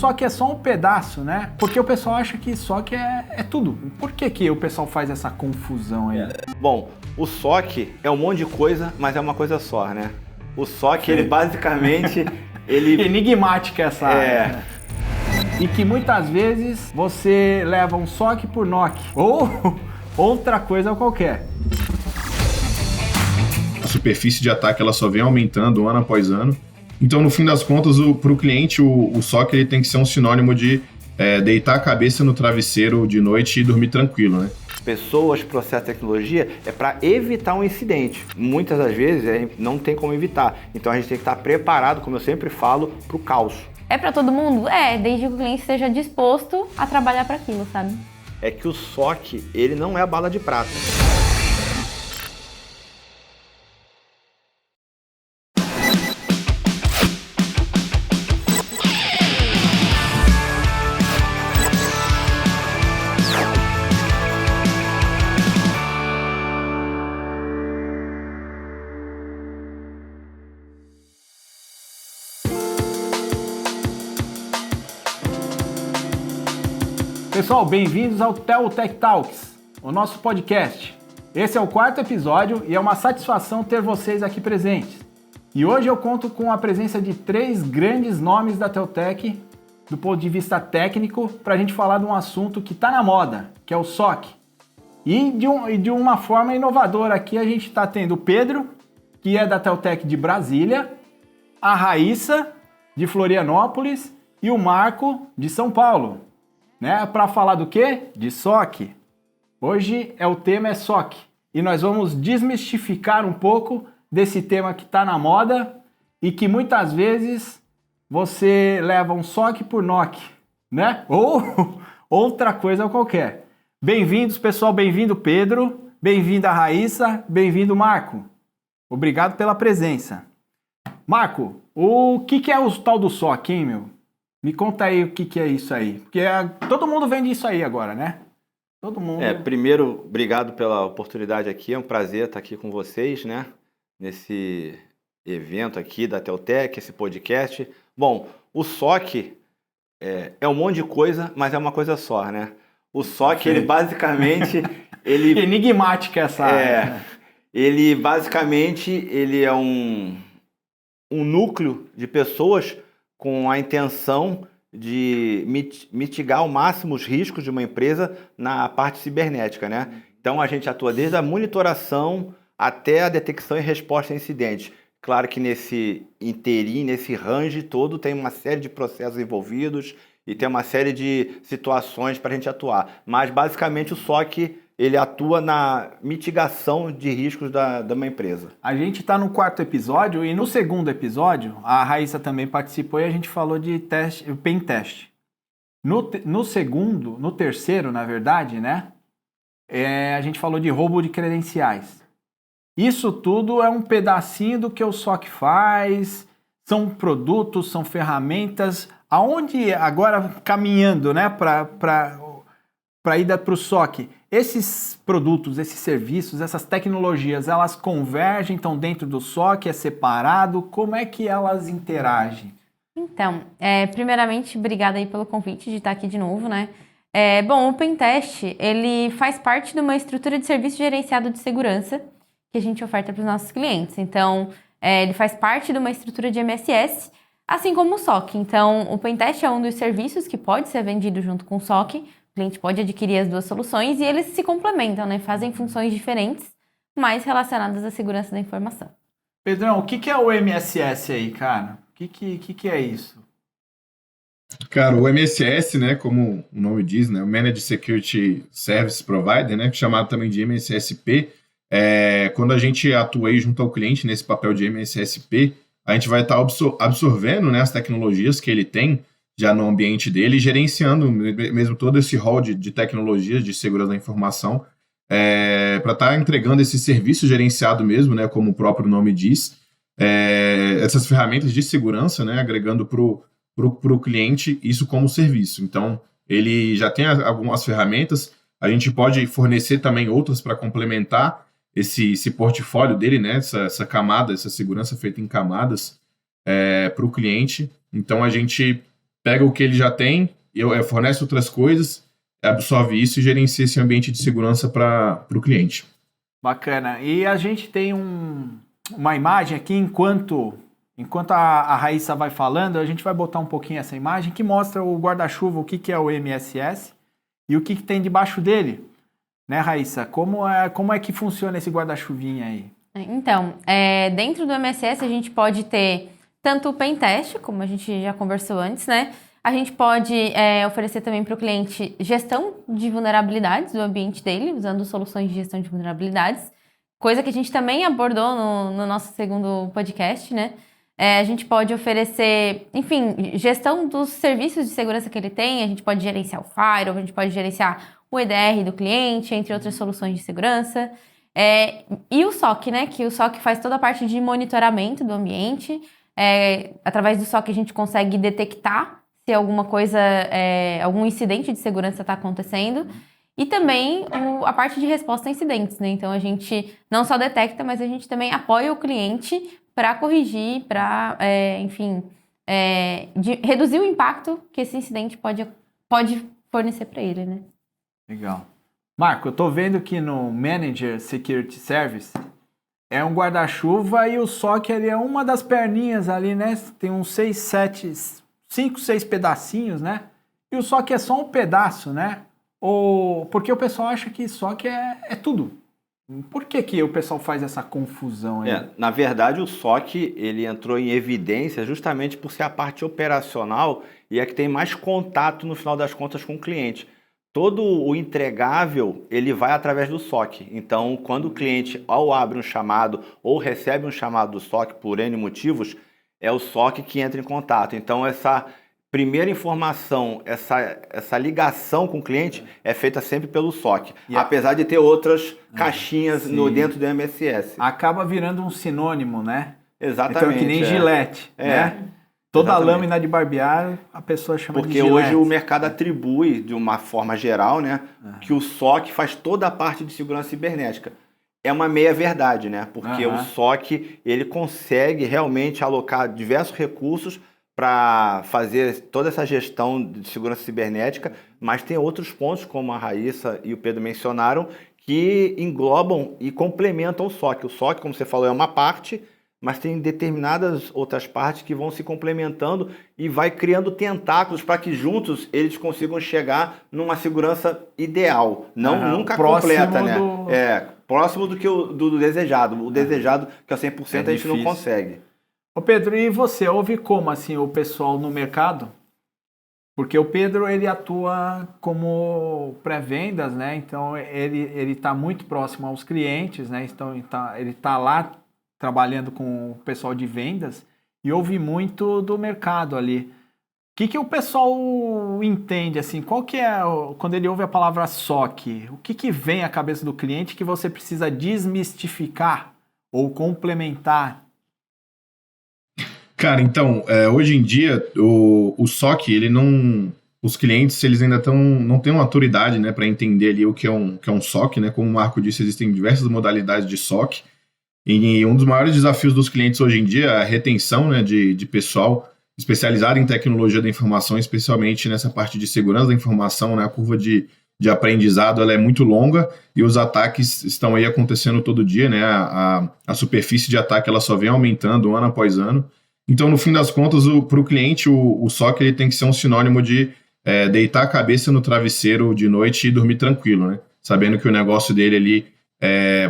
SOC é só um pedaço, né? Porque o pessoal acha que SOC é tudo. Por que o pessoal faz essa confusão aí? Bom, o SOC é um monte de coisa, mas é uma coisa só, né? O SOC, ele basicamente... Enigmática essa área, né? E que muitas vezes você leva um SOC por NOC ou outra coisa qualquer. A superfície de ataque ela só vem aumentando ano após ano. Então, no fim das contas, para o cliente, o SOC ele tem que ser um sinônimo de deitar a cabeça no travesseiro de noite e dormir tranquilo, né? Pessoas, processo, tecnologia é para evitar um incidente. Muitas das vezes não tem como evitar. Então a gente tem que estar preparado, como eu sempre falo, para o caos. É para todo mundo? Desde que o cliente esteja disposto a trabalhar para aquilo, sabe? É que o SOC, ele não é a bala de prata. Pessoal, bem-vindos ao TelTech Talks, o nosso podcast. Esse é o 4º episódio e é uma satisfação ter vocês aqui presentes. E hoje eu conto com a presença de 3 grandes nomes da TelTech, do ponto de vista técnico, para a gente falar de um assunto que está na moda, que é o SOC. E de uma forma inovadora aqui a gente está tendo o Pedro, que é da TelTech de Brasília, a Raíssa, de Florianópolis, e o Marco, de São Paulo. Para falar do quê? De SOC. Hoje o tema é SOC e nós vamos desmistificar um pouco desse tema que está na moda e que muitas vezes você leva um SOC por NOC, né? Ou outra coisa qualquer. Bem-vindos, pessoal. Bem-vindo, Pedro. Bem-vinda, Raíssa. Bem-vindo, Marco. Obrigado pela presença. Marco, o que é o tal do SOC, hein, meu? Me conta aí o que é isso aí. Porque todo mundo vende isso aí agora, né? Todo mundo. Primeiro, obrigado pela oportunidade aqui. É um prazer estar aqui com vocês, né? Nesse evento aqui da TelTech, esse podcast. Bom, o SOC é um monte de coisa, mas é uma coisa só, né? O SOC, ele basicamente... Enigmática essa área. Né? Ele basicamente é um núcleo de pessoas com a intenção de mitigar ao máximo os riscos de uma empresa na parte cibernética, né? Então a gente atua desde a monitoração até a detecção e resposta a incidentes. Claro que nesse interim, nesse range todo, tem uma série de processos envolvidos e tem uma série de situações para a gente atuar. Mas basicamente o SOC ele atua na mitigação de riscos da uma empresa. A gente está no 4º episódio e no 2º episódio, a Raíssa também participou e a gente falou de pen test. No 3º, na verdade, né, a gente falou de roubo de credenciais. Isso tudo é um pedacinho do que o SOC faz, são produtos, são ferramentas, aonde agora caminhando, né, para ir para o SOC, esses produtos, esses serviços, essas tecnologias, elas convergem, estão dentro do SOC, é separado? Como é que elas interagem? Então, primeiramente, obrigada aí pelo convite de estar aqui de novo, né? Bom, o Pentest, ele faz parte de uma estrutura de serviço gerenciado de segurança que a gente oferta para os nossos clientes. Então, ele faz parte de uma estrutura de MSS, assim como o SOC. Então, o Pentest é um dos serviços que pode ser vendido junto com o SOC. O cliente pode adquirir as duas soluções e eles se complementam, né? Fazem funções diferentes, mas relacionadas à segurança da informação. Pedrão, o que é o MSS aí, cara? O que é isso? Cara, o MSS, né, como o nome diz, né, o Managed Security Service Provider, né, chamado também de MSSP, quando a gente atua aí junto ao cliente nesse papel de MSSP, a gente vai estar absorvendo, né, as tecnologias que ele tem já no ambiente dele, gerenciando mesmo todo esse rol de tecnologias de segurança da informação, para estar entregando esse serviço gerenciado mesmo, né, como o próprio nome diz, essas ferramentas de segurança, né, agregando para o cliente isso como serviço. Então, ele já tem algumas ferramentas, a gente pode fornecer também outras para complementar esse portfólio dele, né, essa camada, essa segurança feita em camadas para o cliente. Então, a gente pega o que ele já tem, fornece outras coisas, absorve isso e gerencia esse ambiente de segurança para o cliente. Bacana. E a gente tem uma imagem aqui, enquanto a Raíssa vai falando, a gente vai botar um pouquinho essa imagem que mostra o guarda-chuva, o que é o MSS e o que tem debaixo dele. Né, Raíssa? Como é que funciona esse guarda-chuvinha aí? Então, dentro do MSS a gente pode ter tanto o pentest, como a gente já conversou antes, né? A gente pode oferecer também para o cliente gestão de vulnerabilidades do ambiente dele, usando soluções de gestão de vulnerabilidades, coisa que a gente também abordou no nosso segundo podcast, né? A gente pode oferecer, enfim, gestão dos serviços de segurança que ele tem, a gente pode gerenciar o firewall, a gente pode gerenciar o EDR do cliente, entre outras soluções de segurança. E o SOC, né? Que o SOC faz toda a parte de monitoramento do ambiente. Através do SOC a gente consegue detectar se alguma coisa, algum incidente de segurança está acontecendo. E também a parte de resposta a incidentes, né? Então a gente não só detecta, mas a gente também apoia o cliente para corrigir, para, reduzir o impacto que esse incidente pode fornecer para ele, né? Legal. Marco, eu tô vendo que no Manager Security Service é um guarda-chuva e o SOC ele é uma das perninhas ali, né? Tem uns 5, 6 pedacinhos, né? E o SOC é só um pedaço, né? Porque o pessoal acha que SOC é tudo. Por que o pessoal faz essa confusão aí? Na verdade, o SOC ele entrou em evidência justamente por ser a parte operacional e é que tem mais contato, no final das contas, com o cliente. Todo o entregável, ele vai através do SOC. Então, quando o cliente, ao abre um chamado ou recebe um chamado do SOC por N motivos, é o SOC que entra em contato. Então, essa primeira informação, essa ligação com o cliente é feita sempre pelo SOC. Apesar de ter outras caixinhas dentro do MSS. Acaba virando um sinônimo, né? Exatamente. Então, que nem Gillette, né? Toda a lâmina de barbear, a pessoa chama de Gillette. Porque hoje o mercado atribui, de uma forma geral, né, que o SOC faz toda a parte de segurança cibernética. É uma meia-verdade, né? Porque o SOC ele consegue realmente alocar diversos recursos para fazer toda essa gestão de segurança cibernética, mas tem outros pontos, como a Raíssa e o Pedro mencionaram, que englobam e complementam o SOC. O SOC, como você falou, é uma parte, mas tem determinadas outras partes que vão se complementando e vai criando tentáculos para que juntos eles consigam chegar numa segurança ideal, nunca completa, né? Próximo do desejado. O desejado, que é 100%, a gente não consegue. Ô Pedro, e você, ouve como assim o pessoal no mercado? Porque o Pedro, ele atua como pré-vendas, né? Então, ele está muito próximo aos clientes, né? Então, ele está lá trabalhando com o pessoal de vendas e ouve muito do mercado ali. O que o pessoal entende, assim? Qual que é, quando ele ouve a palavra SOC, o que vem à cabeça do cliente que você precisa desmistificar ou complementar? Cara, então, hoje em dia, o SOC, ele não... Os clientes, eles ainda não têm uma autoridade, né, para entender ali o que é um SOC, né? Como o Marco disse, existem diversas modalidades de SOC. E um dos maiores desafios dos clientes hoje em dia é a retenção, né, de pessoal especializado em tecnologia da informação, especialmente nessa parte de segurança da informação, né? A curva de aprendizado ela é muito longa e os ataques estão aí acontecendo todo dia, né? A superfície de ataque ela só vem aumentando ano após ano. Então, no fim das contas, para o cliente, o SOC ele tem que ser um sinônimo de deitar a cabeça no travesseiro de noite e dormir tranquilo, né? Sabendo que o negócio dele ali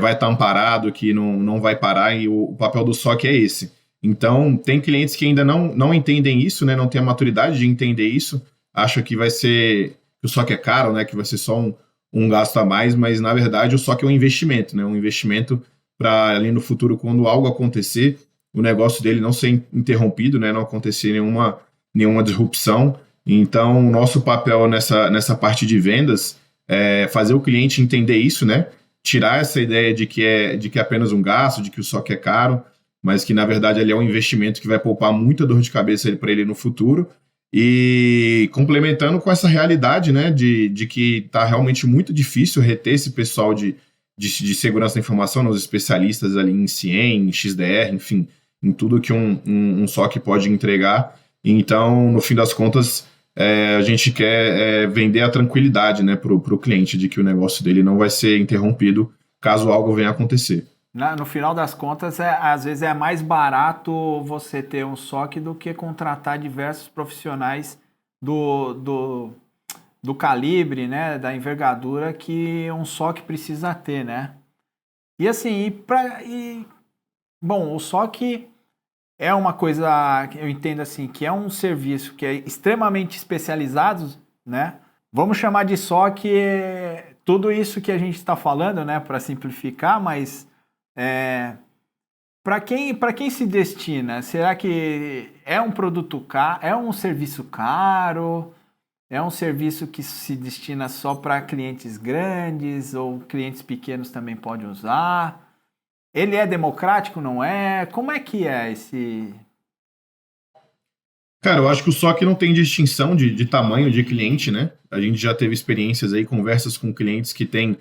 vai estar amparado, que não vai parar, e o papel do SOC é esse. Então, tem clientes que ainda não entendem isso, né? Não tem a maturidade de entender isso, acham que que o SOC é caro, né? Que vai ser só um gasto a mais, mas na verdade o SOC é um investimento, né? Um investimento para ali no futuro, quando algo acontecer, o negócio dele não ser interrompido, né? Não acontecer nenhuma disrupção. Então, o nosso papel nessa parte de vendas é fazer o cliente entender isso, né? Tirar essa ideia de que é apenas um gasto, de que o SOC é caro, mas que, na verdade, ele é um investimento que vai poupar muita dor de cabeça para ele no futuro. E complementando com essa realidade, né, de que está realmente muito difícil reter esse pessoal de segurança da informação, os especialistas ali em CIEM, em XDR, enfim, em tudo que um SOC pode entregar. Então, no fim das contas, a gente quer vender a tranquilidade, né, para o cliente de que o negócio dele não vai ser interrompido caso algo venha a acontecer. No final das contas, às vezes é mais barato você ter um SOC do que contratar diversos profissionais do calibre, né, da envergadura que um SOC precisa ter, né? E assim, bom, o SOC é uma coisa, eu entendo assim, que é um serviço que é extremamente especializado, né? Vamos chamar de SOC tudo isso que a gente está falando, né, para simplificar, mas para quem se destina? Será que é um produto caro, é um serviço caro? É um serviço que se destina só para clientes grandes ou clientes pequenos também podem usar? Ele é democrático, não é? Como é que é esse... Cara, eu acho que o SOC não tem distinção de tamanho de cliente, né? A gente já teve experiências aí, conversas com clientes que têm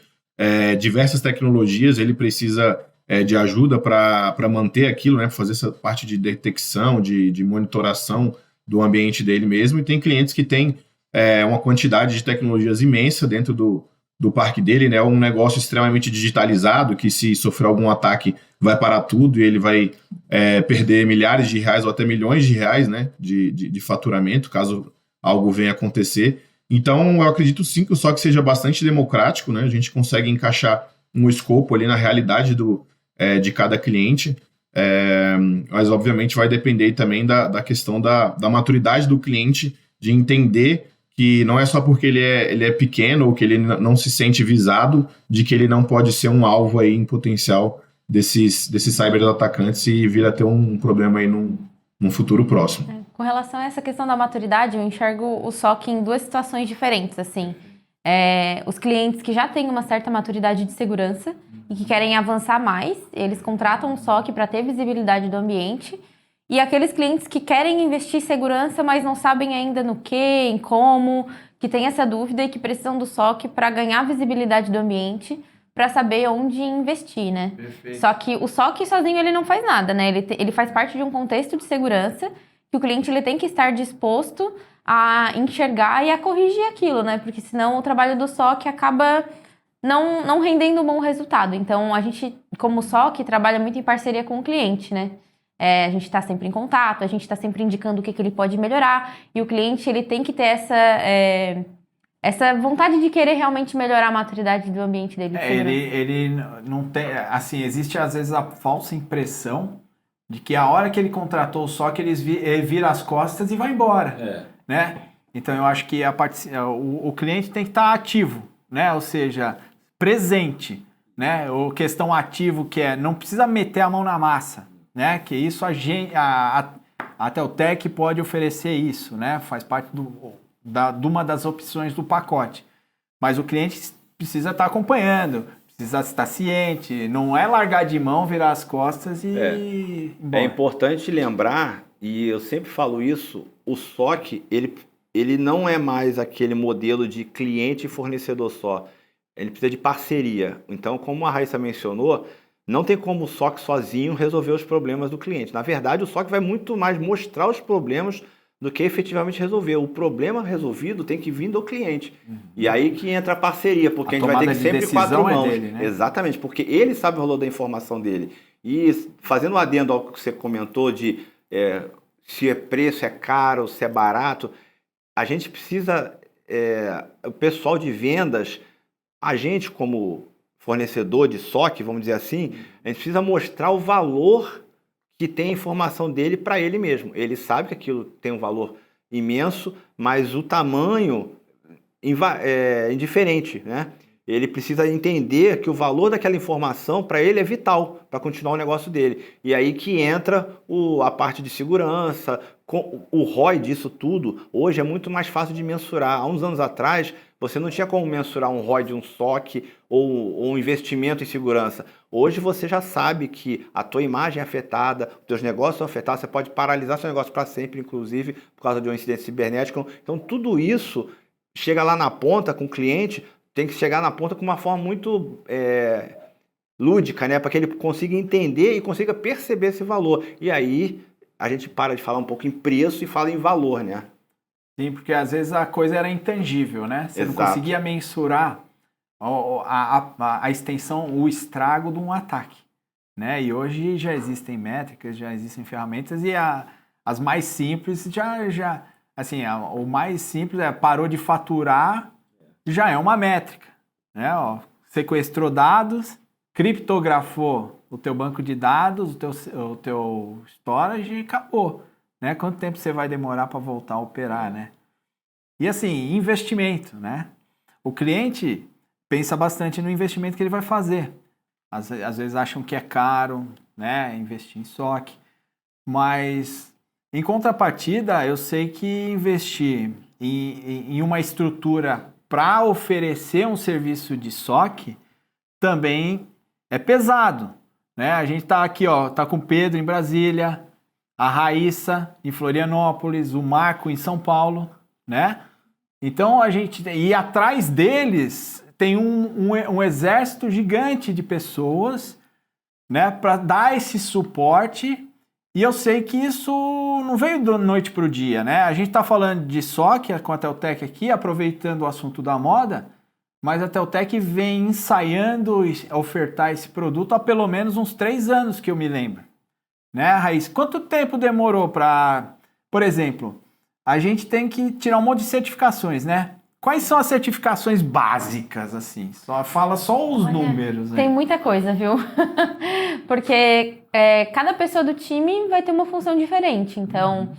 diversas tecnologias, ele precisa de ajuda para manter aquilo, né? Para fazer essa parte de detecção, de monitoração do ambiente dele mesmo, e tem clientes que têm uma quantidade de tecnologias imensa dentro do parque dele, né? Um negócio extremamente digitalizado, que se sofrer algum ataque vai parar tudo e ele vai perder milhares de reais ou até milhões de reais, né? De faturamento, caso algo venha a acontecer. Então, eu acredito sim que o SOC seja bastante democrático, né? A gente consegue encaixar um escopo ali na realidade de cada cliente, mas obviamente vai depender também da questão da maturidade do cliente, de entender que não é só porque ele é pequeno ou que ele não se sente visado, de que ele não pode ser um alvo aí em potencial desses cyberatacantes e vir a ter um problema aí num futuro próximo. Com relação a essa questão da maturidade, eu enxergo o SOC em duas situações diferentes, assim. Os clientes que já têm uma certa maturidade de segurança e que querem avançar mais, eles contratam um SOC para ter visibilidade do ambiente. E aqueles clientes que querem investir em segurança, mas não sabem ainda no que, em como, que tem essa dúvida e que precisam do SOC para ganhar visibilidade do ambiente, para saber onde investir, né? Perfeito. Só que o SOC sozinho ele não faz nada, né? Ele faz parte de um contexto de segurança que o cliente ele tem que estar disposto a enxergar e a corrigir aquilo, né? Porque senão o trabalho do SOC acaba não rendendo um bom resultado. Então, a gente, como SOC, trabalha muito em parceria com o cliente, né? A gente está sempre em contato, a gente está sempre indicando o que ele pode melhorar, e o cliente ele tem que ter essa vontade de querer realmente melhorar a maturidade do ambiente dele. Ele não tem, assim, existe às vezes a falsa impressão de que a hora que ele contratou o SOC, ele vira as costas e vai embora, né? Então eu acho que o cliente tem que estar ativo, né? Ou seja, presente, né? Ou questão ativo que não precisa meter a mão na massa, né? Que isso a Teltec pode oferecer isso, né? Faz parte de uma das opções do pacote. Mas o cliente precisa estar acompanhando, precisa estar ciente, não é largar de mão, virar as costas e ir embora. É importante lembrar, e eu sempre falo isso, o SOC, ele não é mais aquele modelo de cliente e fornecedor só. Ele precisa de parceria. Então, como a Raíssa mencionou, não tem como o SOC sozinho resolver os problemas do cliente. Na verdade, o SOC vai muito mais mostrar os problemas do que efetivamente resolver. O problema resolvido tem que vir do cliente. E aí que entra a parceria, porque a gente vai ter que sempre quatro mãos. Dele, né? Exatamente, porque ele sabe o valor da informação dele. E fazendo um adendo ao que você comentou de se é preço, é caro, se é barato, a gente precisa, o pessoal de vendas, a gente como fornecedor de SOC, vamos dizer assim, a gente precisa mostrar o valor que tem a informação dele para ele mesmo. Ele sabe que aquilo tem um valor imenso, mas o tamanho é indiferente, né? Ele precisa entender que o valor daquela informação para ele é vital para continuar o negócio dele. E aí que entra a parte de segurança, o ROI disso tudo. Hoje é muito mais fácil de mensurar. Há uns anos atrás, você não tinha como mensurar um ROI de um SOC ou um investimento em segurança. Hoje você já sabe que a tua imagem é afetada, os teus negócios são afetados, você pode paralisar seu negócio para sempre, inclusive, por causa de um incidente cibernético. Então, tudo isso chega lá na ponta com o cliente, tem que chegar na ponta com uma forma muito lúdica, né? Para que ele consiga entender e consiga perceber esse valor. E aí a gente para de falar um pouco em preço e fala em valor, né? Sim, porque às vezes a coisa era intangível, né? Você não Exato. conseguia mensurar a extensão, o estrago de um ataque, né? E hoje já existem métricas, já existem ferramentas e as mais simples assim, o mais simples parou de faturar, já é uma métrica, né? Ó, sequestrou dados, criptografou o teu banco de dados, o teu storage e acabou, né? Quanto tempo você vai demorar para voltar a operar, né? E assim, investimento, né? O cliente pensa bastante no investimento que ele vai fazer. Às vezes acham que é caro, né? Investir em SOC, mas em contrapartida, eu sei que investir em uma estrutura para oferecer um serviço de SOC também é pesado, né? A gente tá aqui, ó, tá com o Pedro em Brasília, a Raíssa em Florianópolis, o Marco em São Paulo, né? Então e atrás deles tem um exército gigante de pessoas, né, para dar esse suporte. E eu sei que isso não veio da noite para o dia, né? A gente está falando de SOC com a Teltec aqui, aproveitando o assunto da moda, mas a Teltec vem ensaiando ofertar esse produto há pelo menos uns 3 anos que eu me lembro. Né, Raíssa? Quanto tempo demorou para... Por exemplo, a gente tem que tirar um monte de certificações, né? Quais são as certificações básicas, assim? Fala só os números. Tem muita coisa, viu? Porque cada pessoa do time vai ter uma função diferente. Então,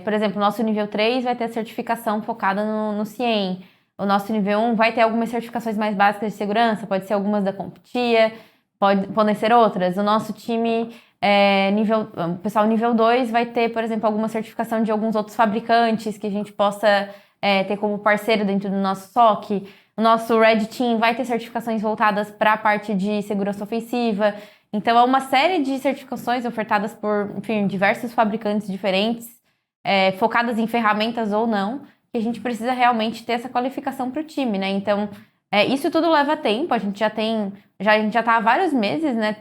por exemplo, o nosso nível 3 vai ter a certificação focada no CIEM. O nosso nível 1 vai ter algumas certificações mais básicas de segurança, pode ser algumas da CompTIA, podem ser outras. O nosso time, o pessoal nível 2 vai ter, por exemplo, alguma certificação de alguns outros fabricantes que a gente possa ter como parceiro dentro do nosso SOC. O nosso Red Team vai ter certificações voltadas para a parte de segurança ofensiva. Então, é uma série de certificações ofertadas por, enfim, diversos fabricantes diferentes, focadas em ferramentas ou não, que a gente precisa realmente ter essa qualificação para o time, né? Então, isso tudo leva tempo. A gente já está há vários meses, né,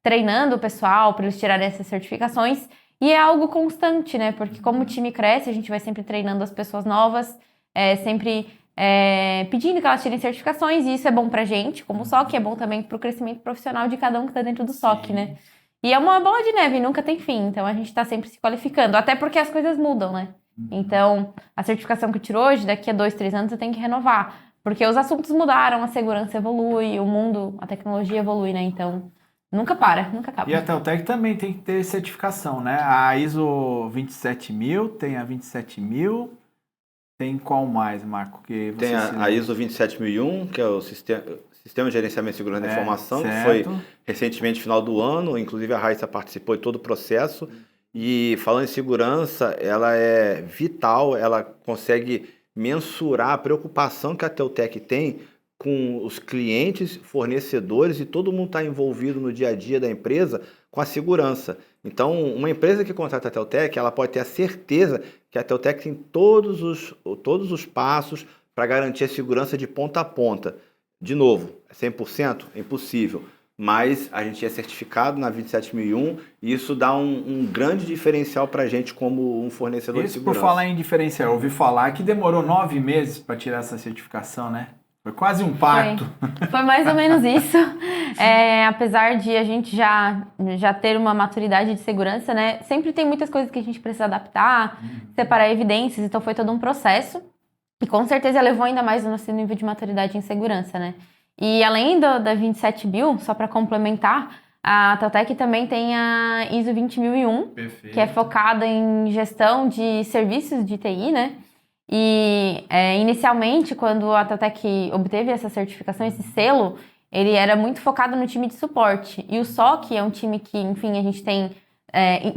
treinando o pessoal para eles tirarem essas certificações. E é algo constante, né? Porque como o time cresce, a gente vai sempre treinando as pessoas novas, sempre pedindo que elas tirem certificações, e isso é bom pra gente, como SOC, é bom também pro crescimento profissional de cada um que tá dentro do SOC, né? E é uma bola de neve, nunca tem fim, então a gente tá sempre se qualificando, até porque as coisas mudam, né? Então, a certificação que eu tiro hoje, daqui a 2, 3 anos eu tenho que renovar, porque os assuntos mudaram, a segurança evolui, o mundo, a tecnologia evolui, né? Então... Nunca para, nunca acaba. E a Teltec também tem que ter certificação, né? A ISO 27000, tem a 27000, tem qual mais, Marco? Que você tem a ISO 27001, que é o Sistema de Gerenciamento e Segurança da Informação, certo. que foi recentemente, final do ano, inclusive a Raíssa participou de todo o processo. E falando em segurança, ela é vital, ela consegue mensurar a preocupação que a Teltec tem com os clientes, fornecedores e todo mundo está envolvido no dia a dia da empresa com a segurança. Então, uma empresa que contrata a Teltec, ela pode ter a certeza que a Teltec tem todos os passos para garantir a segurança de ponta a ponta. De novo, 100%? É impossível. Mas a gente é certificado na 27001 e isso dá um grande diferencial para a gente como um fornecedor de segurança. Por falar em diferencial, eu ouvi falar que demorou 9 meses para tirar essa certificação, né? Foi quase um parto. Foi mais ou menos isso. Apesar de a gente já ter uma maturidade de segurança, né? Sempre tem muitas coisas que a gente precisa adaptar, separar evidências, então foi todo um processo. E com certeza levou ainda mais o nosso nível de maturidade em segurança, né? E além da 27000, só para complementar, a Teltec também tem a ISO 20001, que é focada em gestão de serviços de TI, né? E inicialmente, quando a Teltec obteve essa certificação, esse selo, ele era muito focado no time de suporte. E o SOC é um time que, enfim, a gente tem,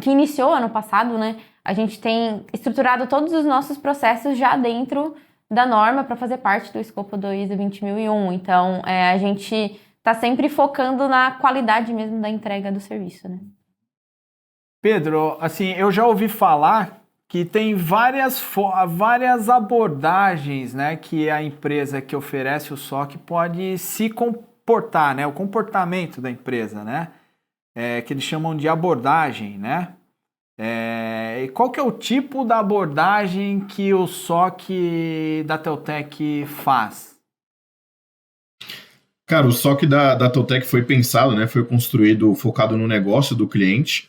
que iniciou ano passado, né? A gente tem estruturado todos os nossos processos já dentro da norma para fazer parte do escopo do ISO 20001. Então, a gente está sempre focando na qualidade mesmo da entrega do serviço, né? Pedro, assim, eu já ouvi falar que tem várias abordagens, né, que a empresa que oferece o SOC pode se comportar, né, o comportamento da empresa, né, que eles chamam de abordagem, né. qual que é o tipo da abordagem que o SOC da Teltec faz? Cara, o SOC da Teltec foi pensado, né? Foi construído focado no negócio do cliente.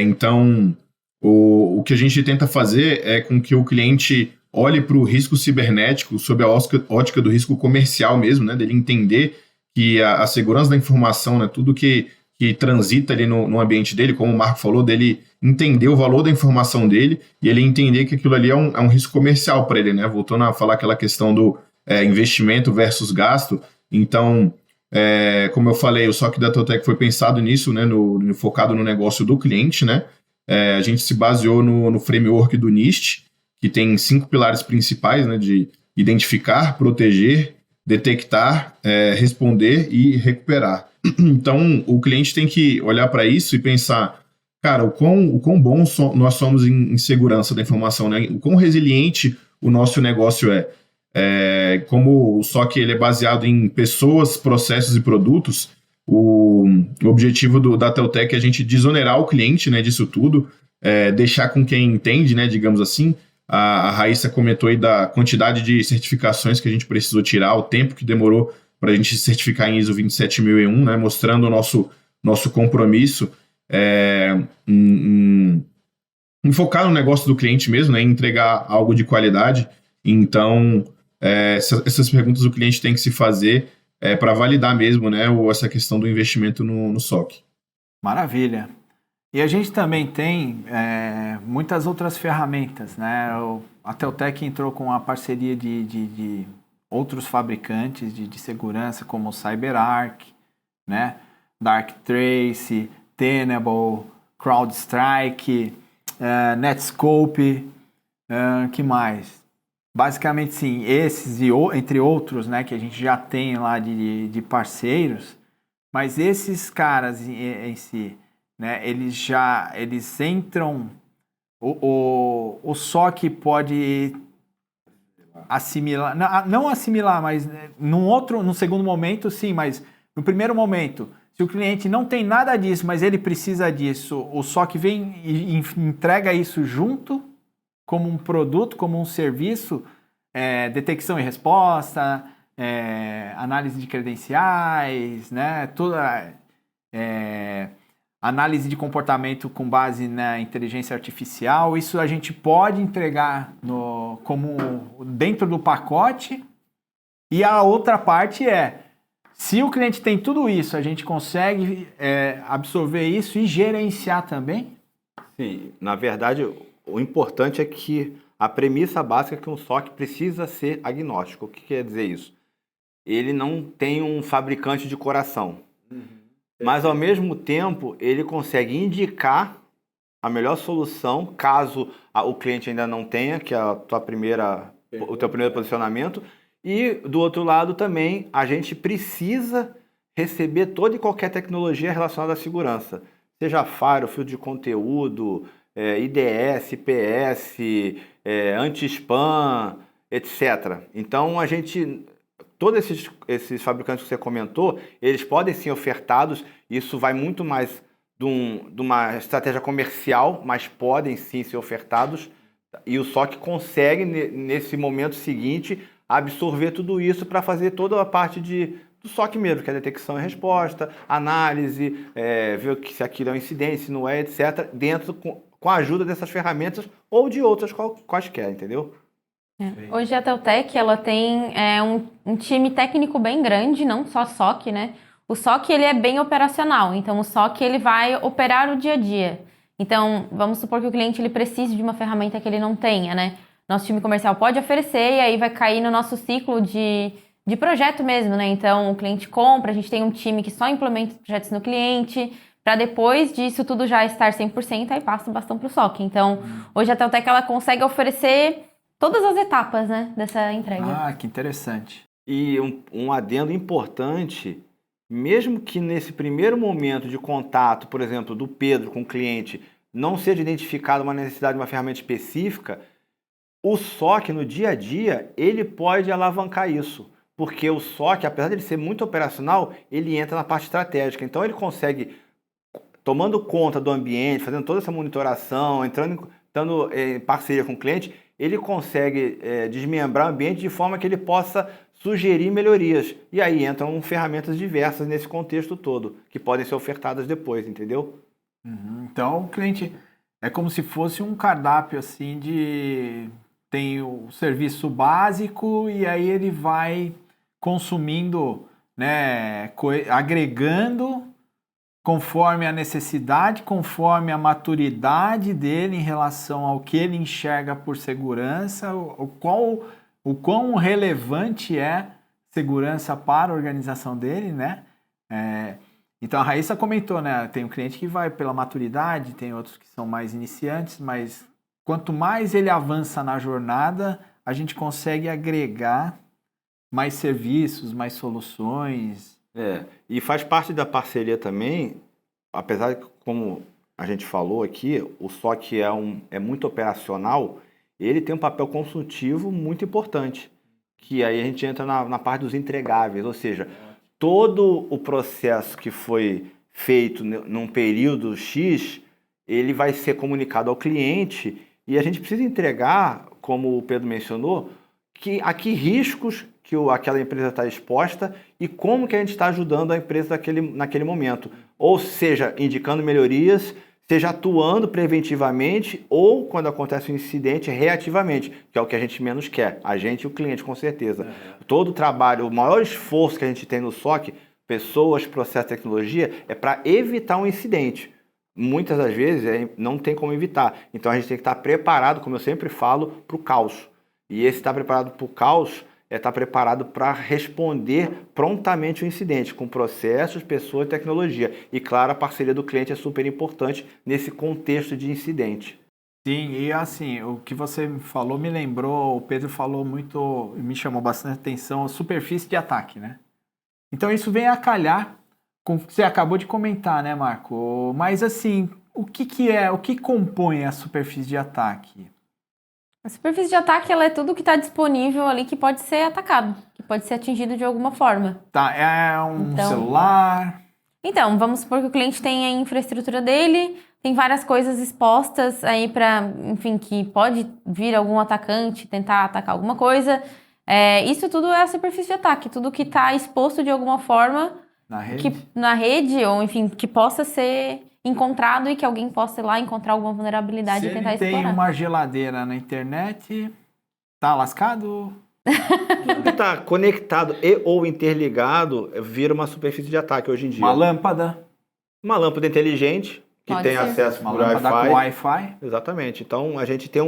Então, o que a gente tenta fazer é com que o cliente olhe para o risco cibernético sob a ótica do risco comercial mesmo, né? Dele entender que a segurança da informação, né? Tudo que transita ali no ambiente dele, como o Marco falou, dele entender o valor da informação dele e ele entender que aquilo ali é um risco comercial para ele, né? Voltando a falar aquela questão do investimento versus gasto. Então, como eu falei, o SOC da Teltec foi pensado nisso, né? Focado no negócio do cliente, né? A gente se baseou no framework do NIST, que tem 5 pilares principais, né? De identificar, proteger, detectar, responder e recuperar. Então, o cliente tem que olhar para isso e pensar, cara, o quão bom nós somos em segurança da informação, né? O quão resiliente o nosso negócio é. Como o SOC ele é baseado em pessoas, processos e produtos, o objetivo da Teltec é a gente desonerar o cliente, né, disso tudo, deixar com quem entende, né, digamos assim. A Raíssa comentou aí da quantidade de certificações que a gente precisou tirar, o tempo que demorou para a gente se certificar em ISO 27001, né, mostrando o nosso compromisso em focar no negócio do cliente mesmo, né, em entregar algo de qualidade. Então, essas perguntas o cliente tem que se fazer para validar mesmo, né, essa questão do investimento no SOC. Maravilha. E a gente também tem muitas outras ferramentas, né? A Teltec entrou com a parceria de outros fabricantes de segurança, como o CyberArk, né? Darktrace, Tenable, CrowdStrike, Netscope, que mais? Basicamente, sim, esses e entre outros, né, que a gente já tem lá de parceiros, mas esses caras em si, né, eles entram, o SOC pode assimilar, não assimilar, mas no segundo momento, sim, mas no primeiro momento, se o cliente não tem nada disso, mas ele precisa disso, o SOC vem e entrega isso junto, como um produto, como um serviço, detecção e resposta, análise de credenciais, né, toda análise de comportamento com base na inteligência artificial. Isso a gente pode entregar como dentro do pacote. E a outra parte se o cliente tem tudo isso, a gente consegue absorver isso e gerenciar também? Sim, na verdade, o importante é que a premissa básica é que um SOC precisa ser agnóstico. O que quer dizer isso? Ele não tem um fabricante de coração. Mas, ao mesmo tempo, ele consegue indicar a melhor solução, caso o cliente ainda não tenha, que é o teu primeiro posicionamento. E, do outro lado, também, a gente precisa receber toda e qualquer tecnologia relacionada à segurança. Seja Firewall, fio de conteúdo, IDS, IPS, anti-spam, etc. Então, todos esses fabricantes que você comentou, eles podem ser ofertados, isso vai muito mais de uma estratégia comercial, mas podem sim ser ofertados, e o SOC consegue, nesse momento seguinte, absorver tudo isso para fazer toda a parte do SOC mesmo, que é a detecção e resposta, análise, ver se aquilo é um incidente, se não é, etc., dentro com a ajuda dessas ferramentas ou de outras quaisquer, entendeu? Hoje a Teltec, ela tem um time técnico bem grande, não só SOC, né? O SOC, ele é bem operacional, então o SOC, ele vai operar o dia a dia. Então, vamos supor que o cliente ele precise de uma ferramenta que ele não tenha, né? Nosso time comercial pode oferecer e aí vai cair no nosso ciclo de projeto mesmo, né? Então, o cliente compra, a gente tem um time que só implementa os projetos no cliente, para depois disso tudo já estar 100%, aí passa o bastão para o SOC. Então, hoje a Teltec, ela consegue oferecer todas as etapas, né, dessa entrega. Ah, que interessante. E um adendo importante, mesmo que nesse primeiro momento de contato, por exemplo, do Pedro com o cliente, não seja identificada uma necessidade de uma ferramenta específica, o SOC no dia a dia, ele pode alavancar isso. Porque o SOC, apesar de ele ser muito operacional, ele entra na parte estratégica. Então ele consegue, tomando conta do ambiente, fazendo toda essa monitoração, entrando estando em parceria com o cliente, ele consegue desmembrar o ambiente de forma que ele possa sugerir melhorias. E aí entram ferramentas diversas nesse contexto todo, que podem ser ofertadas depois, entendeu? Então, o cliente é como se fosse um cardápio assim tem o serviço básico e aí ele vai consumindo, né, agregando conforme a necessidade, conforme a maturidade dele em relação ao que ele enxerga por segurança, o quão relevante é segurança para a organização dele, né? Então a Raíssa comentou, né? Tem um cliente que vai pela maturidade, tem outros que são mais iniciantes, mas quanto mais ele avança na jornada, a gente consegue agregar mais serviços, mais soluções. E faz parte da parceria também, apesar de, como a gente falou aqui, o SOC é muito operacional, ele tem um papel consultivo muito importante, que aí a gente entra na parte dos entregáveis, ou seja, todo o processo que foi feito num período X, ele vai ser comunicado ao cliente e a gente precisa entregar, como o Pedro mencionou, a que riscos que aquela empresa está exposta e como que a gente está ajudando a empresa naquele momento. Ou seja, indicando melhorias, seja atuando preventivamente ou, quando acontece um incidente, reativamente, que é o que a gente menos quer, a gente e o cliente, com certeza. Todo o trabalho, o maior esforço que a gente tem no SOC, pessoas, processo, tecnologia, é para evitar um incidente. Muitas das vezes não tem como evitar. Então a gente tem que estar preparado, como eu sempre falo, para o caos. E esse estar preparado para o caos é estar preparado para responder prontamente o incidente, com processos, pessoas e tecnologia. E claro, a parceria do cliente é super importante nesse contexto de incidente. Sim, e assim, o que você falou me lembrou, o Pedro falou muito, me chamou bastante atenção, a superfície de ataque, né? Então isso vem a calhar com o que você acabou de comentar, né, Marco? Mas assim, o que compõe a superfície de ataque? A superfície de ataque, ela é tudo que está disponível ali que pode ser atacado, que pode ser atingido de alguma forma. Tá, é um celular... Então, vamos supor que o cliente tem a infraestrutura dele, tem várias coisas expostas aí para, enfim, que pode vir algum atacante tentar atacar alguma coisa. Isso tudo é a superfície de ataque, tudo que está exposto de alguma forma na rede, ou enfim, que possa ser encontrado e que alguém possa ir lá encontrar alguma vulnerabilidade e tentar explorar. Se tem uma geladeira na internet, tá lascado? Tudo que está conectado ou interligado vira uma superfície de ataque hoje em dia. Uma lâmpada. Uma lâmpada inteligente que tem acesso por Wi-Fi. Exatamente. Então a gente tem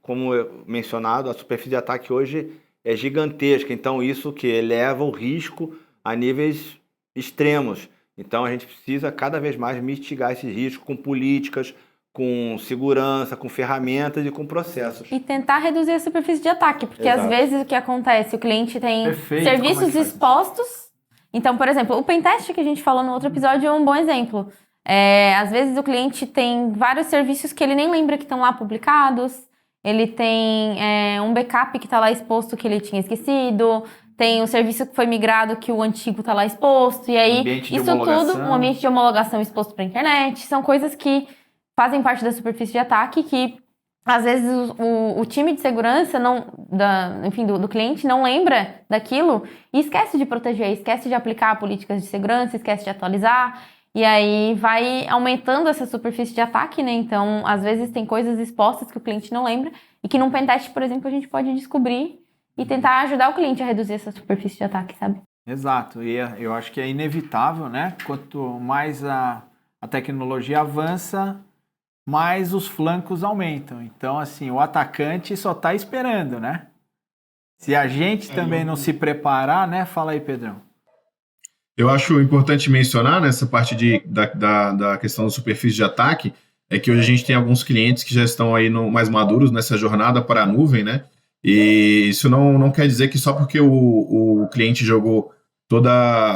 como mencionado, a superfície de ataque hoje é gigantesca. Então isso que eleva o risco a níveis extremos. Então a gente precisa cada vez mais mitigar esses riscos com políticas, com segurança, com ferramentas e com processos. E tentar reduzir a superfície de ataque, porque às vezes o que acontece, o cliente tem serviços expostos. Então, por exemplo, o pentest que a gente falou no outro episódio é um bom exemplo. Às vezes o cliente tem vários serviços que ele nem lembra que estão lá publicados, ele tem um backup que está lá exposto que ele tinha esquecido, tem o serviço que foi migrado que o antigo está lá exposto, e aí isso tudo, um ambiente de homologação exposto para a internet, são coisas que fazem parte da superfície de ataque que, às vezes, o time de segurança do cliente não lembra daquilo e esquece de proteger, esquece de aplicar políticas de segurança, esquece de atualizar, e aí vai aumentando essa superfície de ataque, né? Então, às vezes, tem coisas expostas que o cliente não lembra e que num pentest, por exemplo, a gente pode descobrir e tentar ajudar o cliente a reduzir essa superfície de ataque, sabe? Exato, e eu acho que é inevitável, né? Quanto mais a tecnologia avança, mais os flancos aumentam. Então, assim, o atacante só está esperando, né? Se a gente também não se preparar, né? Fala aí, Pedrão. Eu acho importante mencionar nessa parte da questão da superfície de ataque, é que hoje a gente tem alguns clientes que já estão aí mais maduros nessa jornada para a nuvem, né? E isso não quer dizer que só porque o cliente jogou toda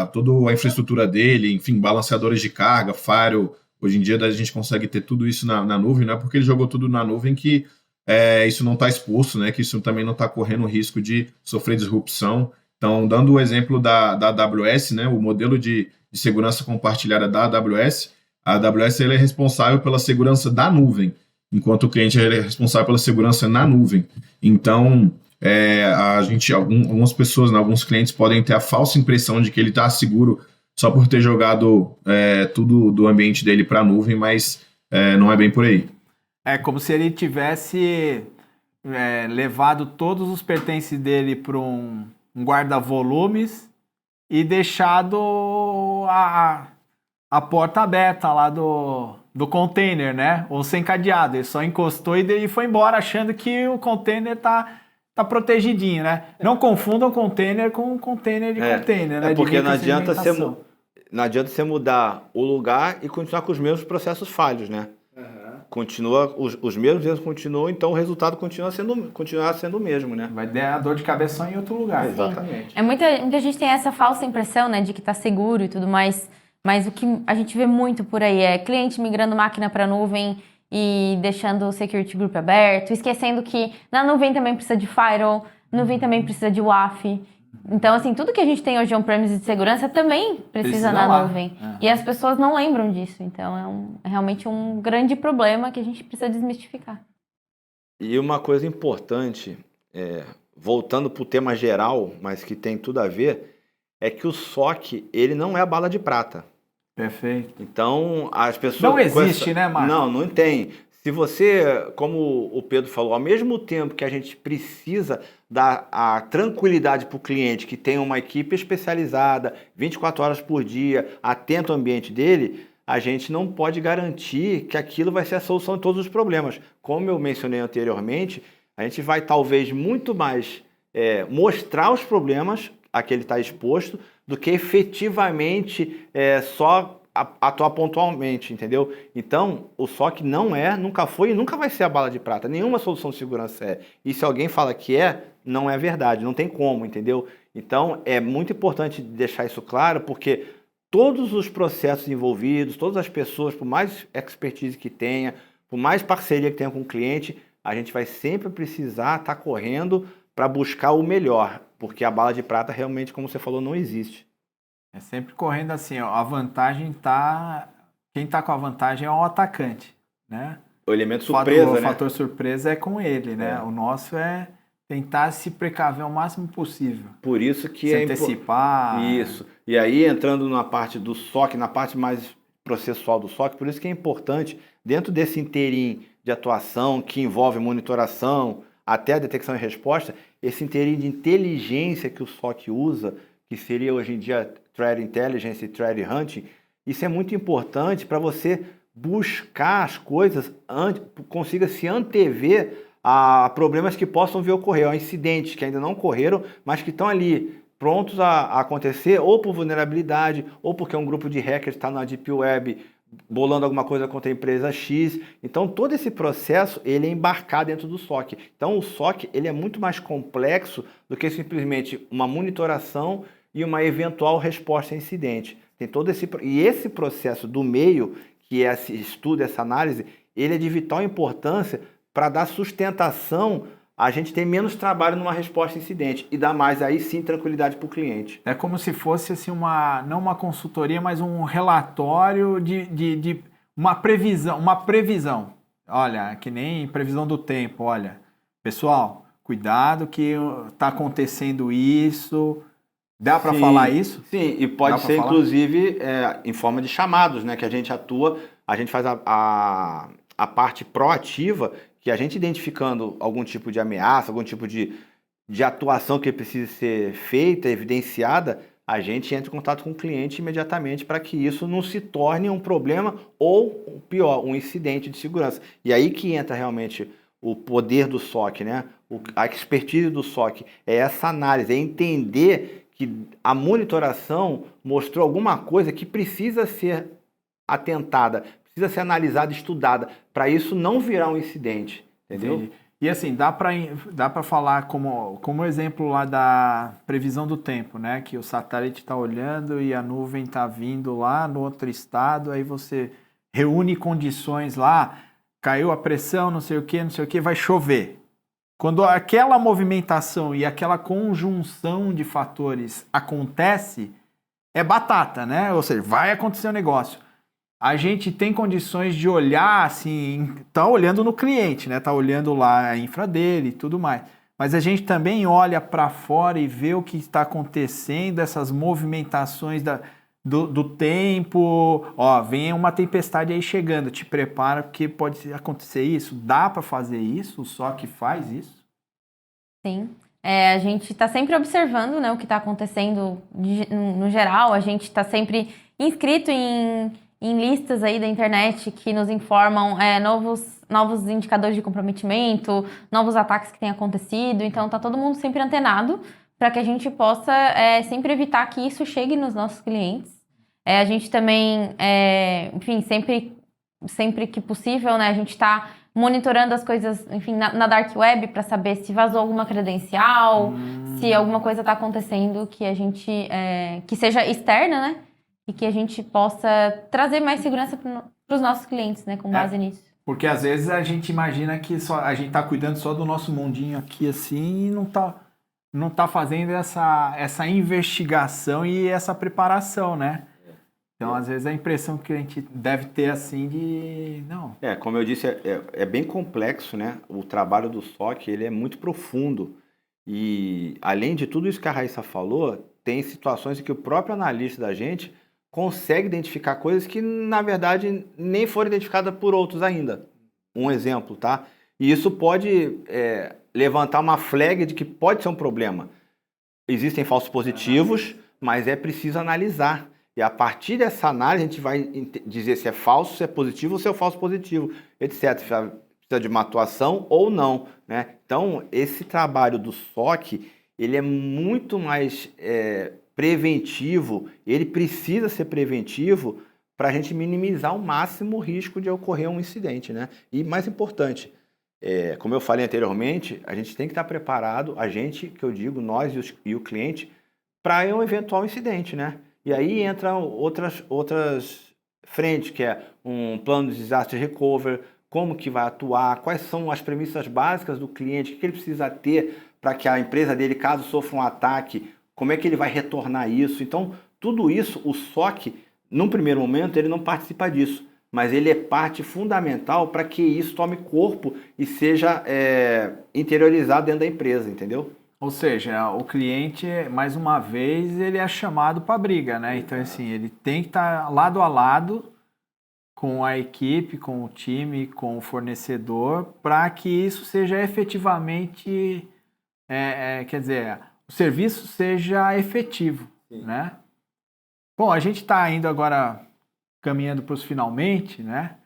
a infraestrutura dele, enfim, balanceadores de carga, firewall. Hoje em dia a gente consegue ter tudo isso na nuvem, não é porque ele jogou tudo na nuvem que isso não está exposto, né? Que isso também não está correndo risco de sofrer disrupção. Então, dando o exemplo da AWS, né? O modelo de segurança compartilhada da AWS, a AWS ela é responsável pela segurança da nuvem. enquanto o cliente é responsável pela segurança na nuvem. Então, algumas pessoas, né, alguns clientes podem ter a falsa impressão de que ele está seguro só por ter jogado tudo do ambiente dele para a nuvem, mas não é bem por aí. É como se ele tivesse levado todos os pertences dele para um guarda-volumes e deixado a porta aberta lá do container, né? Ou sem cadeado. Ele só encostou e foi embora achando que o container tá protegidinho, né? Não confundam container com container de container, né? Porque não adianta você mudar o lugar e continuar com os mesmos processos falhos, né? Continua, os mesmos erros continuam, então o resultado continua sendo o mesmo, né? Vai dar dor de cabeça só em outro lugar. Exatamente. Muita gente tem essa falsa impressão, né, de que tá seguro e tudo mais, mas o que a gente vê muito por aí é cliente migrando máquina para nuvem e deixando o security group aberto, esquecendo que na nuvem também precisa de firewall, nuvem também precisa de WAF. Então, assim, tudo que a gente tem hoje on-premise de segurança também precisa na nuvem. E as pessoas não lembram disso. Então, é realmente um grande problema que a gente precisa desmistificar. E uma coisa importante, voltando para o tema geral, mas que tem tudo a ver, é que o SOC, ele não é a bala de prata. Perfeito. Então, as pessoas... Não existe, né, Marco? Não tem. Se você, como o Pedro falou, ao mesmo tempo que a gente precisa dar a tranquilidade para o cliente, que tem uma equipe especializada, 24 horas por dia, atento ao ambiente dele, a gente não pode garantir que aquilo vai ser a solução de todos os problemas. Como eu mencionei anteriormente, a gente vai talvez muito mais mostrar os problemas a que ele está exposto do que efetivamente só atuar pontualmente, entendeu? Então, o SOC nunca foi e nunca vai ser a bala de prata. Nenhuma solução de segurança é. E se alguém fala que não é verdade, não tem como, entendeu? Então, é muito importante deixar isso claro, porque todos os processos envolvidos, todas as pessoas, por mais expertise que tenha, por mais parceria que tenha com o cliente, a gente vai sempre precisar estar correndo para buscar o melhor, porque a bala de prata realmente, como você falou, não existe. É sempre correndo assim, ó, a vantagem tá... Quem tá com a vantagem é o atacante, né? O elemento surpresa, né? O fator surpresa é com ele, né? O nosso é tentar se precaver o máximo possível. Por isso que se antecipar. Isso. E aí, entrando na parte do SOC, na parte mais processual do SOC, por isso que é importante, dentro desse inteirinho de atuação, que envolve monitoração, até a detecção e resposta, esse inteirinho de inteligência que o SOC usa, que seria hoje em dia Threat Intelligence e Threat Hunting, isso é muito importante para você buscar as coisas, consiga se antever a problemas que possam vir a ocorrer, a incidentes que ainda não ocorreram, mas que estão ali prontos a acontecer, ou por vulnerabilidade, ou porque um grupo de hackers está na Deep Web bolando alguma coisa contra a empresa X. Então, todo esse processo, ele é embarcado dentro do SOC. Então, o SOC, ele é muito mais complexo do que simplesmente uma monitoração e uma eventual resposta a incidente. Tem todo esse processo do meio, que é esse estudo, essa análise, ele é de vital importância para dar sustentação, a gente ter menos trabalho numa resposta a incidente e dar mais, aí sim, tranquilidade para o cliente. É como se fosse assim, não uma consultoria, mas um relatório de uma previsão. Olha, que nem previsão do tempo. Olha, pessoal, cuidado que está acontecendo isso. Dá para falar isso? Sim, e pode ser, inclusive, em forma de chamados, né? Que a gente atua, a gente faz a parte proativa, que a gente identificando algum tipo de ameaça, algum tipo de atuação que precisa ser feita, evidenciada, a gente entra em contato com o cliente imediatamente para que isso não se torne um problema ou, pior, um incidente de segurança. E aí que entra realmente o poder do SOC, né? A expertise do SOC é essa análise, é entender que a monitoração mostrou alguma coisa que precisa ser atentada, precisa ser analisada, estudada, para isso não virar um incidente, entendeu? Entendi. E assim, dá para falar como exemplo lá da previsão do tempo, né? Que o satélite está olhando e a nuvem está vindo lá no outro estado, aí você reúne condições lá, caiu a pressão, não sei o que, vai chover. Quando aquela movimentação e aquela conjunção de fatores acontece, é batata, né? Ou seja, vai acontecer um negócio. a gente tem condições de olhar, assim, tá olhando no cliente, né? Tá olhando lá a infra dele e tudo mais. Mas a gente também olha para fora e vê o que está acontecendo, essas movimentações do tempo. Ó, vem uma tempestade aí chegando, te prepara porque pode acontecer isso. Dá para fazer isso? Só que faz isso? Sim. A gente está sempre observando, né, o que está acontecendo no geral. A gente está sempre inscrito em listas aí da internet que nos informam novos indicadores de comprometimento, novos ataques que têm acontecido. Então, tá todo mundo sempre antenado para que a gente possa sempre evitar que isso chegue nos nossos clientes. A gente também, enfim, sempre que possível, né, a gente está monitorando as coisas, enfim, na Dark Web para saber se vazou alguma credencial, se alguma coisa está acontecendo que a gente, que seja externa, né? E que a gente possa trazer mais segurança para os nossos clientes, né? Com base nisso. Porque às vezes a gente imagina que a gente está cuidando só do nosso mundinho aqui assim e não tá fazendo essa investigação e essa preparação, né? Então, às vezes, a impressão que a gente deve ter, assim, não. Como eu disse, é bem complexo, né? O trabalho do SOC, ele é muito profundo. E, além de tudo isso que a Raíssa falou, tem situações em que o próprio analista da gente consegue identificar coisas que, na verdade, nem foram identificadas por outros ainda. Um exemplo, tá? E isso pode levantar uma flag de que pode ser um problema. Existem falsos positivos, mas é preciso analisar. E a partir dessa análise, a gente vai dizer se é falso, se é positivo ou se é falso positivo, etc. Se precisa de uma atuação ou não, né? Então, esse trabalho do SOC, ele é muito mais preventivo, ele precisa ser preventivo para a gente minimizar ao máximo o risco de ocorrer um incidente, né? E mais importante, como eu falei anteriormente, a gente tem que estar preparado, a gente, que eu digo, nós e o cliente, para um eventual incidente, né? E aí entram outras frentes, que é um plano de disaster recovery, como que vai atuar, quais são as premissas básicas do cliente, o que ele precisa ter para que a empresa dele, caso sofra um ataque, como é que ele vai retornar isso. Então, tudo isso, o SOC, num primeiro momento, ele não participa disso, mas ele é parte fundamental para que isso tome corpo e seja interiorizado dentro da empresa, entendeu? Ou seja, o cliente, mais uma vez, ele é chamado para briga, né? Então, assim, ele tem que estar lado a lado com a equipe, com o time, com o fornecedor, para que isso seja efetivamente, quer dizer, o serviço seja efetivo, né? Bom, a gente está indo agora caminhando para os finalmente, né?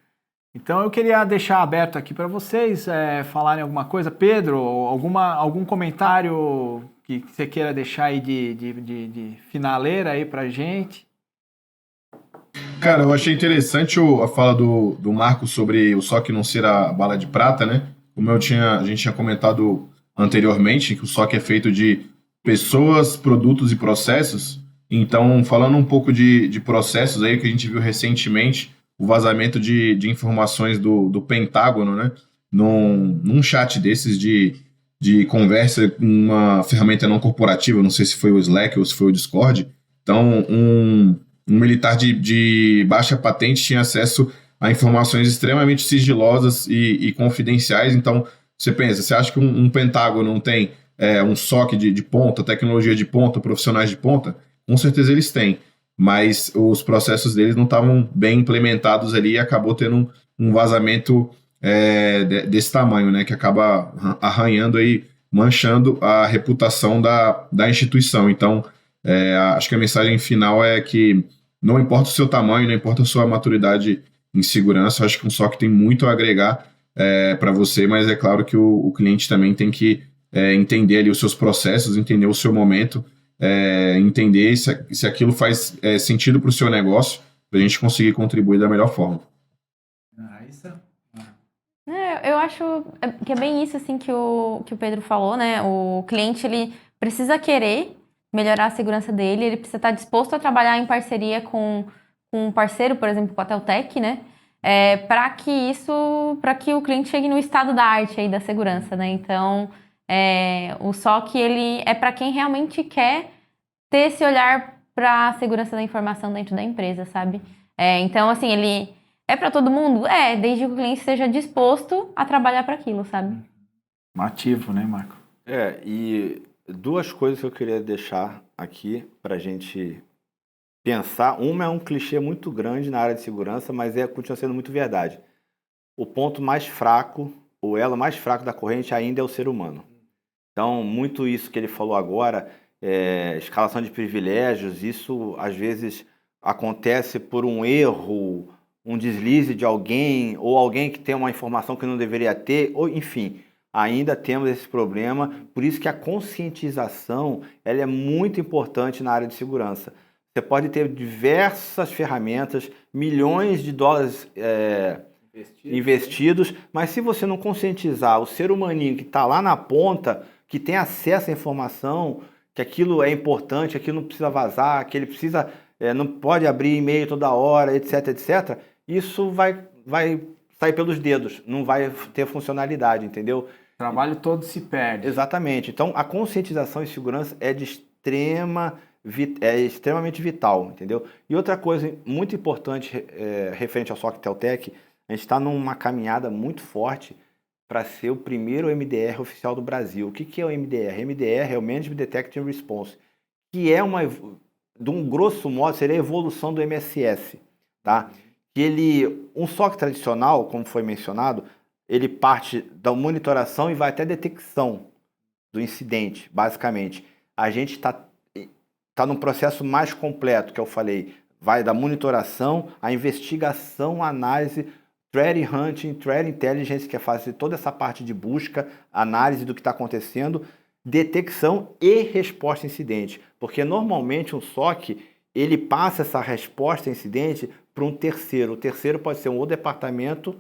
Então eu queria deixar aberto aqui para vocês falarem alguma coisa. Pedro, algum comentário que você queira deixar aí de finaleira aí para a gente? Cara, eu achei interessante a fala do Marco sobre o SOC não ser a bala de prata, né? Como a gente tinha comentado anteriormente, que o SOC é feito de pessoas, produtos e processos. Então, falando um pouco de processos aí, que a gente viu recentemente, o vazamento de informações do Pentágono, né? Num chat desses de conversa com uma ferramenta não corporativa, não sei se foi o Slack ou se foi o Discord. Então, um militar de baixa patente tinha acesso a informações extremamente sigilosas e confidenciais. Então, você acha que um Pentágono não tem um SOC de ponta, tecnologia de ponta, profissionais de ponta? Com certeza eles têm, mas os processos deles não estavam bem implementados ali e acabou tendo um vazamento desse tamanho, né, que acaba arranhando aí, manchando a reputação da instituição. Então, acho que a mensagem final é que não importa o seu tamanho, não importa a sua maturidade em segurança, acho que um SOC tem muito a agregar para você, mas é claro que o cliente também tem que entender ali os seus processos, entender o seu momento, entender se aquilo faz sentido para o seu negócio, para a gente conseguir contribuir da melhor forma. Eu acho que é bem isso assim, que o Pedro falou, né? O cliente ele precisa querer melhorar a segurança dele, ele precisa estar disposto a trabalhar em parceria com um parceiro, por exemplo, com a Teltec, né? Para que o cliente chegue no estado da arte aí da segurança, né? Então, o SOC ele é para quem realmente quer ter esse olhar para a segurança da informação dentro da empresa, sabe? Então, assim, ele é para todo mundo? Desde que o cliente esteja disposto a trabalhar para aquilo, sabe? Ativo, né, Marco? E duas coisas que eu queria deixar aqui para a gente pensar. Uma é um clichê muito grande na área de segurança, mas continua sendo muito verdade. O ponto mais fraco, o elo mais fraco da corrente ainda é o ser humano. Então, muito isso que ele falou agora, escalação de privilégios, isso às vezes acontece por um erro, um deslize de alguém, ou alguém que tem uma informação que não deveria ter, ou enfim, ainda temos esse problema. Por isso que a conscientização ela é muito importante na área de segurança. Você pode ter diversas ferramentas, milhões de dólares investidos, mas se você não conscientizar o ser humaninho que está lá na ponta, que tem acesso à informação, que aquilo é importante, que aquilo não precisa vazar, que ele precisa, não pode abrir e-mail toda hora, etc, etc, isso vai sair pelos dedos, não vai ter funcionalidade, entendeu? O trabalho todo se perde. Exatamente. Então, a conscientização em segurança é extremamente vital, entendeu? E outra coisa muito importante referente ao SOC Teltec, a gente está numa caminhada muito forte para ser o primeiro MDR oficial do Brasil. O que é o MDR? MDR é o Management Detection Response, que é de um grosso modo, seria a evolução do MSS, tá? Um SOC tradicional, como foi mencionado, ele parte da monitoração e vai até a detecção do incidente, basicamente. A gente está num processo mais completo, que eu falei, vai da monitoração, a investigação, a análise, threat hunting, threat intelligence, que é fazer toda essa parte de busca, análise do que está acontecendo, detecção e resposta a incidente. Porque normalmente um SOC, ele passa essa resposta a incidente para um terceiro. O terceiro pode ser um outro departamento,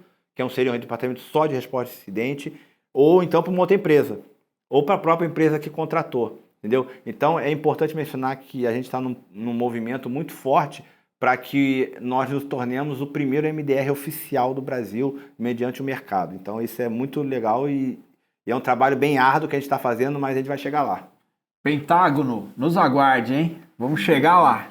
seria um departamento só de resposta a incidente, ou então para uma outra empresa, ou para a própria empresa que contratou, entendeu? Então é importante mencionar que a gente está num movimento muito forte para que nós nos tornemos o primeiro MDR oficial do Brasil mediante o mercado. Então isso é muito legal e é um trabalho bem árduo que a gente está fazendo, mas a gente vai chegar lá. Pentágono, nos aguarde, hein? Vamos chegar lá.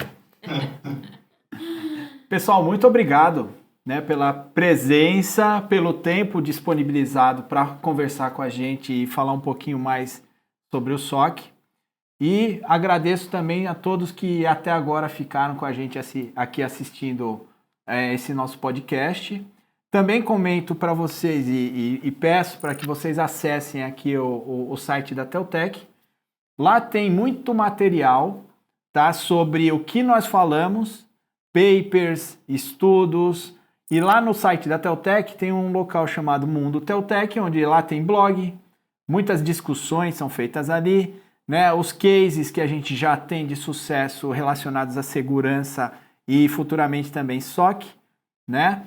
Pessoal, muito obrigado, né, pela presença, pelo tempo disponibilizado para conversar com a gente e falar um pouquinho mais sobre o SOC. E agradeço também a todos que até agora ficaram com a gente aqui assistindo esse nosso podcast. Também comento para vocês e peço para que vocês acessem aqui o site da Teltec. Lá tem muito material, tá, sobre o que nós falamos, papers, estudos. E lá no site da Teltec tem um local chamado Mundo Teltec, onde lá tem blog, muitas discussões são feitas ali, né? Os cases que a gente já tem de sucesso relacionados à segurança e futuramente também SOC, né?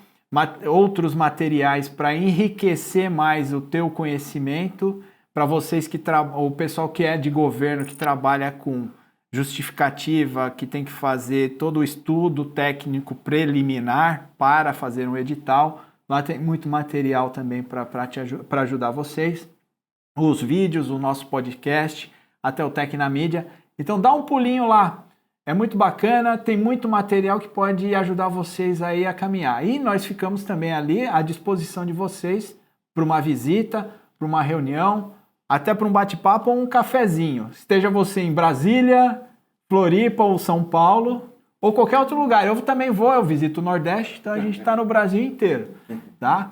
Outros materiais para enriquecer mais o teu conhecimento, para vocês o pessoal que é de governo, que trabalha com justificativa, que tem que fazer todo o estudo técnico preliminar para fazer um edital. Lá tem muito material também para ajudar vocês. Os vídeos, o nosso podcast, a Teltec na mídia. Então dá um pulinho lá. É muito bacana, tem muito material que pode ajudar vocês aí a caminhar. E nós ficamos também ali à disposição de vocês para uma visita, para uma reunião, até para um bate-papo ou um cafezinho. Esteja você em Brasília, Floripa ou São Paulo, ou qualquer outro lugar. Eu também eu visito o Nordeste, então a gente está no Brasil inteiro, tá?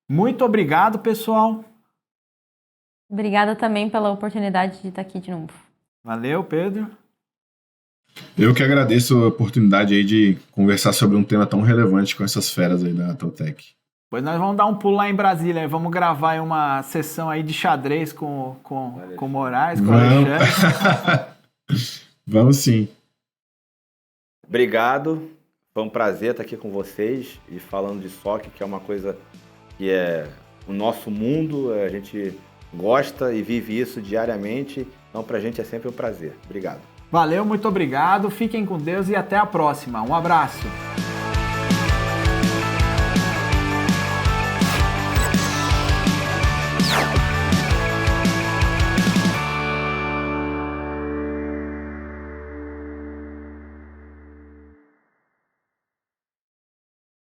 Muito obrigado, pessoal. Obrigada também pela oportunidade de estar aqui de novo. Valeu, Pedro. Eu que agradeço a oportunidade aí de conversar sobre um tema tão relevante com essas feras aí da Teltec. Pois nós vamos dar um pulo lá em Brasília, vamos gravar aí uma sessão aí de xadrez com Moraes, com Alexandre. Vamos sim. Obrigado, foi um prazer estar aqui com vocês e falando de SOC, que é uma coisa que é o nosso mundo, a gente gosta e vive isso diariamente, então pra gente é sempre um prazer. Obrigado. Valeu, muito obrigado, fiquem com Deus e até a próxima. Um abraço.